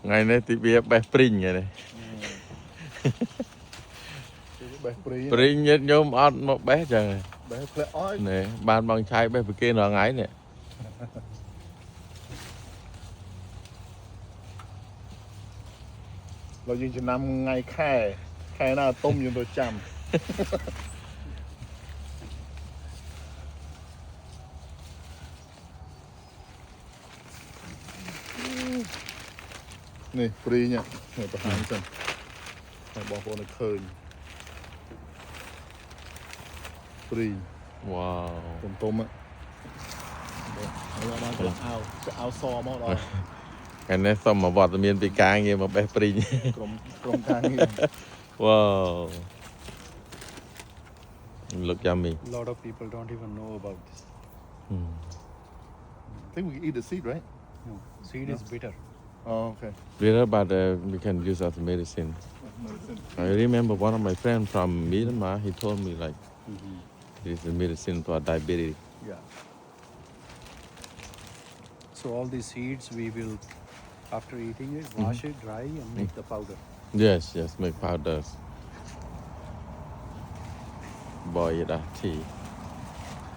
ngày nay thì bia bé pring vậy này bé pring nhất nhóm ăn một bé trời bé phê ói này ban bằng chai bé phải kia nó ngái nè เรายังจะนำไงแค่หน้าต้มยังตัวจำนี่ปรีเนี่ยเนี่ยประหารกันให้บอกว่าเคยปรี ว้าว ต้มอ่ะเอามาจะเอาซอมาหรอ ngày nay xong mà vọt miền tây ca nghe mà bé pring กรมการเงิน wow look yummy A lot of people don't even know about this. I think we can eat the seed, right? No, seed is bitter. Oh, okay. Bitter, but we can use as medicine. I remember one of my friends from Myanmar. He told me like this is medicine for diabetes. Yeah. So all these seeds we will, after eating it, wash it, dry, and make the powder. Yes, make powders. Boil it up tea.